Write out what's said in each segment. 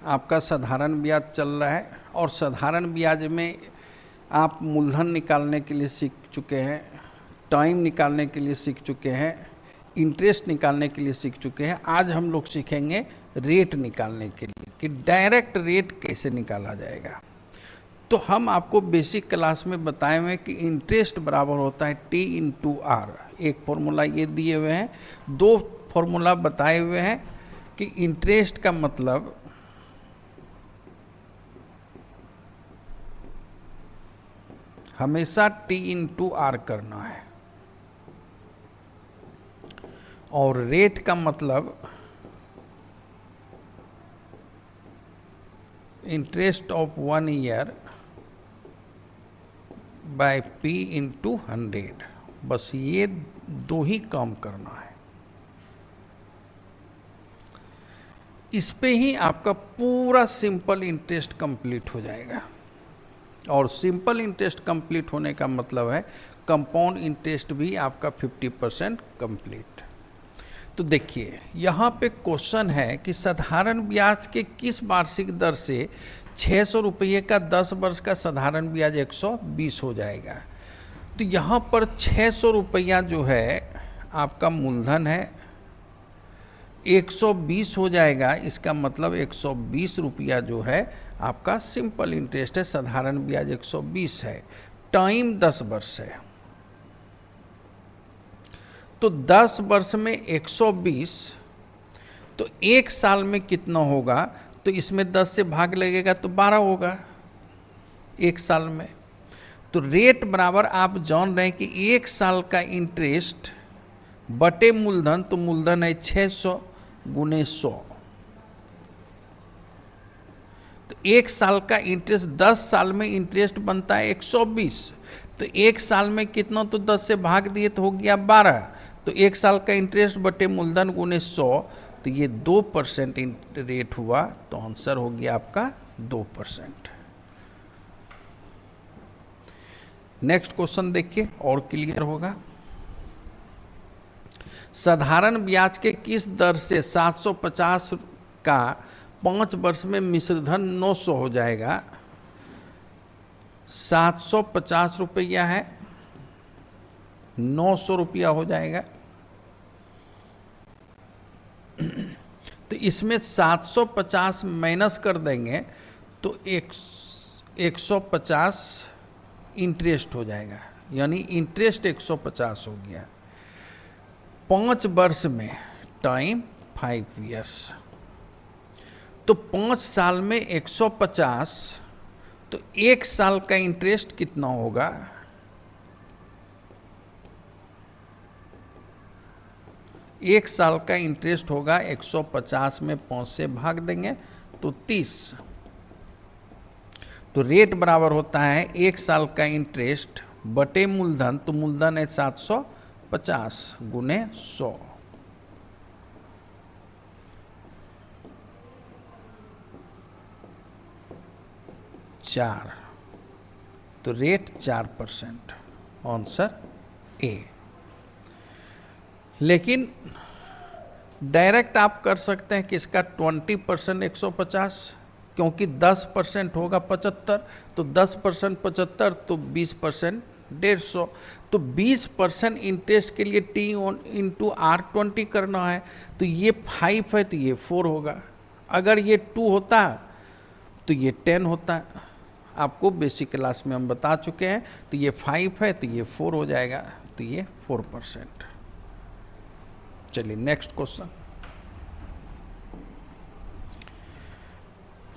आपका साधारण ब्याज चल रहा है और साधारण ब्याज में आप मूलधन निकालने के लिए सीख चुके हैं, टाइम निकालने के लिए सीख चुके हैं, इंटरेस्ट निकालने के लिए सीख चुके हैं। आज हम लोग सीखेंगे रेट निकालने के लिए कि डायरेक्ट रेट कैसे निकाला जाएगा। तो हम आपको बेसिक क्लास में बताए हुए कि इंटरेस्ट बराबर होता है T/R। एक फॉर्मूला ये दिए हुए हैं, दो फॉर्मूला बताए हुए हैं कि इंटरेस्ट का मतलब हमेशा T/R करना है और रेट का मतलब interest of 1 year by P/100। बस ये दो ही काम करना है। इस पे ही आपका पूरा सिंपल इंटरेस्ट कंप्लीट हो जाएगा। और सिंपल इंटरेस्ट कंप्लीट होने का मतलब है कंपाउंड इंटरेस्ट भी आपका 50% कंप्लीट। तो देखिए यहाँ पे क्वेश्चन है कि साधारण ब्याज के किस वार्षिक दर से 600 रुपये का 10 वर्ष का साधारण ब्याज 120 हो जाएगा। तो यहाँ पर 600 रुपया जो है आपका मूलधन है, 120 हो जाएगा। इसका मतलब 120 रुपया जो है आपका सिंपल इंटरेस्ट है, साधारण ब्याज 120 है, टाइम 10 वर्ष है। तो 10 वर्ष में 120, तो एक साल में कितना होगा? तो इसमें 10 से भाग लगेगा तो 12 होगा एक साल में। तो रेट बराबर आप जान रहे हैं कि एक साल का इंटरेस्ट बटे मूलधन, तो मूलधन है 600 गुने 100। तो एक साल का इंटरेस्ट, 10 साल में इंटरेस्ट बनता है 120। तो एक साल में कितना? तो 10 से भाग दिए तो हो गया 12। तो एक साल का इंटरेस्ट बटे मूलधन गुने 100, तो ये 2% रेट हुआ। तो आंसर हो गया आपका 2%। नेक्स्ट क्वेश्चन देखिए और क्लियर होगा। साधारण ब्याज के किस दर से 750 का 5 वर्ष में मिश्रधन 900 हो जाएगा? 750 रुपया है, 900 रुपया हो जाएगा। तो इसमें 750 माइनस कर देंगे तो 150 इंटरेस्ट हो जाएगा, यानी इंटरेस्ट 150 हो गया। 5 वर्ष में टाइम 5 ईयर्स, तो 5 साल में 150, तो एक साल का इंटरेस्ट कितना होगा? एक साल का इंटरेस्ट होगा 150 में 5 से भाग देंगे तो 30। तो रेट बराबर होता है एक साल का इंटरेस्ट बटे मूलधन, तो मूलधन है 750 गुने 100। चार, तो रेट 4%। Answer A. लेकिन डायरेक्ट आप कर सकते हैं कि इसका 20% 150, क्योंकि 10% होगा 75, तो 10% 75, तो 20% 150। तो 20% इंटरेस्ट के लिए T/R 20 करना है। तो ये 5 है तो ये 4 होगा। अगर ये 2 होता तो ये 10 होता। आपको बेसिक क्लास में हम बता चुके हैं। तो ये 5 है तो ये 4 हो जाएगा, तो ये 4%। चलिए नेक्स्ट क्वेश्चन।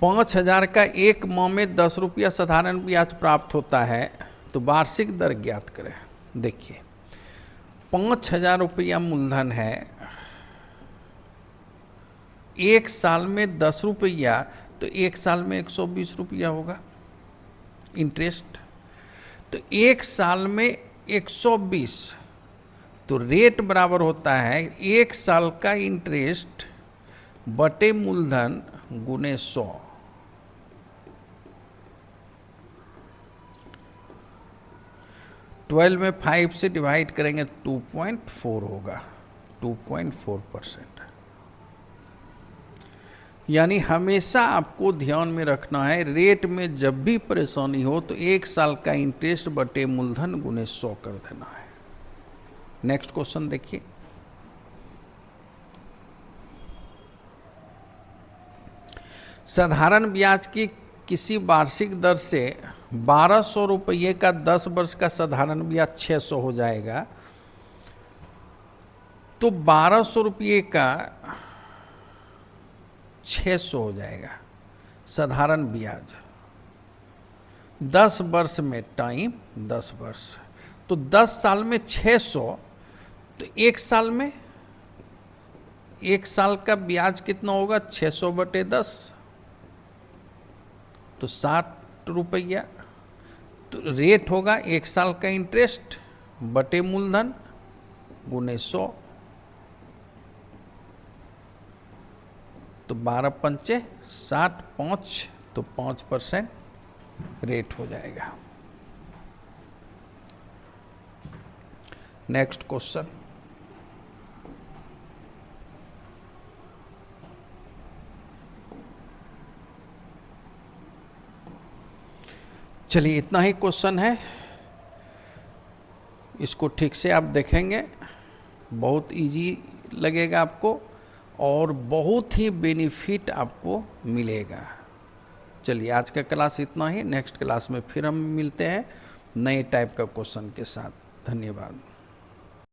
5000 का एक माह में 10 रुपया साधारण ब्याज प्राप्त होता है, तो वार्षिक दर ज्ञात करें। देखिए 5000 रुपया मूलधन है, एक साल में 10 रुपया, तो एक साल में 120 रुपया होगा इंटरेस्ट। तो एक साल में 120, तो रेट बराबर होता है एक साल का इंटरेस्ट बटे मूलधन गुने 100। ट्वेल्व में 5 से डिवाइड करेंगे 2.4 होगा, 2.4%। यानी हमेशा आपको ध्यान में रखना है, रेट में जब भी परेशानी हो तो 1 साल का इंटरेस्ट बटे मूलधन गुने 100 कर देना है। नेक्स्ट क्वेश्चन देखिए, साधारण ब्याज की किसी वार्षिक दर से 1200 रुपये का 10 वर्ष का साधारण ब्याज 600 हो जाएगा, तो 1200 रुपये का 600 हो जाएगा साधारण ब्याज 10 वर्ष में, टाइम 10 वर्ष, तो 10 साल में 600, तो 1 साल में, 1 साल का ब्याज कितना होगा 600 बटे 10, तो 60 रुपया, तो रेट होगा 1 साल का इंटरेस्ट बटे मूलधन गुने 100, तो 12 पंचे 60, 5 तो 5% रेट हो जाएगा। नेक्स्ट क्वेश्चन, चलिए इतना ही क्वेश्चन है, इसको ठीक से आप देखेंगे, बहुत इजी लगेगा आपको और बहुत ही बेनिफिट आपको मिलेगा। चलिए आज का क्लास इतना ही, नेक्स्ट क्लास में फिर हम मिलते हैं नए टाइप का क्वेश्चन के साथ। धन्यवाद।